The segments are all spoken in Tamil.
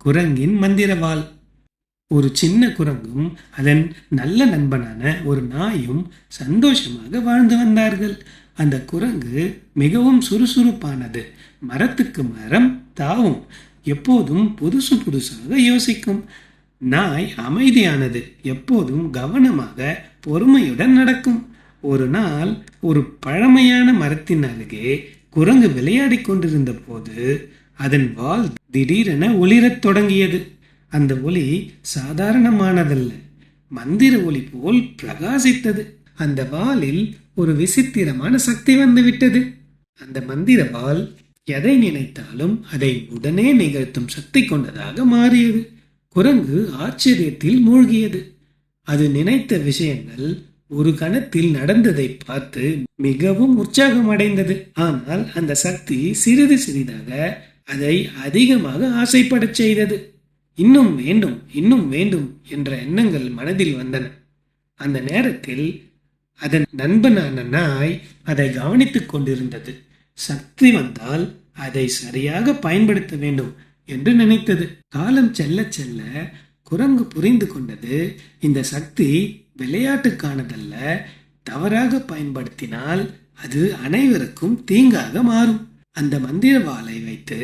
குரங்கின் மந்திரவாள். ஒரு சின்ன குரங்கும் அதன் நல்ல நண்பனான ஒரு நாயும் சந்தோஷமாக வாழ்ந்து வந்தார்கள். அந்த குரங்கு மிகவும் சுறுசுறுப்பானது. மரத்துக்கு மரம் தாவும். எப்போதும் புதுசு புதுசாக யோசிக்கும். நாய் அமைதியானது. எப்போதும் கவனமாக பொறுமையுடன் நடக்கும். ஒரு நாள் ஒரு பழமையான மரத்தின் அருகே குரங்கு விளையாடிக் கொண்டிருந்த போது அதன் வால் திடீரென ஒளிரத் தொடங்கியது. அந்த ஒளி சாதாரணமானதல்ல, மந்திர ஒளி போல் பிரகாசித்தது. அந்த வாளில் ஒரு விசித்திரமான சக்தி வந்துவிட்டது. அந்த மந்திர வாள் எதை நினைத்தாலும் அதை உடனே நிகழ்த்தும் சக்தி கொண்டதாக மாறியது. குரங்கு ஆச்சரியத்தில் மூழ்கியது. அது நினைத்த விஷயங்கள் ஒரு கணத்தில் நடந்ததை பார்த்து மிகவும் உற்சாகம் அடைந்தது. ஆனால் அந்த சக்தி சிறிது சிறிதாக அதை அதிகமாக ஆசைப்படச் செய்தது. இன்னும் வேண்டும், இன்னும் வேண்டும் என்ற எண்ணங்கள் மனதில் வந்தன. அந்த நேரத்தில் அதன் நண்பனான நாய் அதை கவனித்துக் கொண்டிருந்தது. சக்தி வந்தால் அதை சரியாக பயன்படுத்த வேண்டும் என்று நினைத்தது. காலம் செல்ல செல்ல குரங்கு புரிந்து கொண்டது, இந்த சக்தி விளையாட்டுக்கானதல்ல. தவறாக பயன்படுத்தினால் அது அனைவருக்கும் தீங்காக மாறும். அந்த மந்திர வாளை வைத்து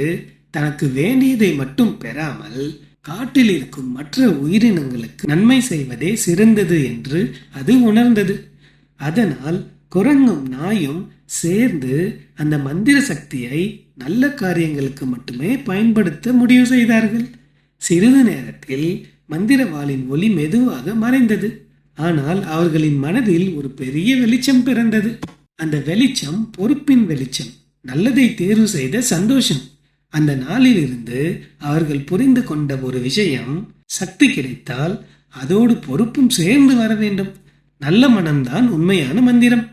தனக்கு வேண்டியதை மட்டும் பெறாமல் காட்டில் இருக்கும் மற்ற உயிரினங்களுக்கு நன்மை செய்வதே சிறந்தது என்று அது உணர்ந்தது. அதனால் குரங்கும் நாயும் சேர்ந்து அந்த மந்திர சக்தியை நல்ல காரியங்களுக்கு மட்டுமே பயன்படுத்த முடிவு செய்தார்கள். சிறிது நேரத்தில் மந்திரவாளின் ஒளி மெதுவாக மறைந்தது. ஆனால் அவர்களின் மனதில் ஒரு பெரிய வெளிச்சம் பிறந்தது. அந்த வெளிச்சம் பொறுப்பின் வெளிச்சம், நல்லதை தேர்வு செய்த சந்தோஷம். அந்த நாளிலிருந்து அவர்கள் புரிந்து கொண்ட ஒரு விஷயம், சக்தி கிடைத்தால் அதோடு பொறுப்பும் சேர்ந்து வர வேண்டும். நல்ல மனம்தான் உண்மையான மந்திரம்.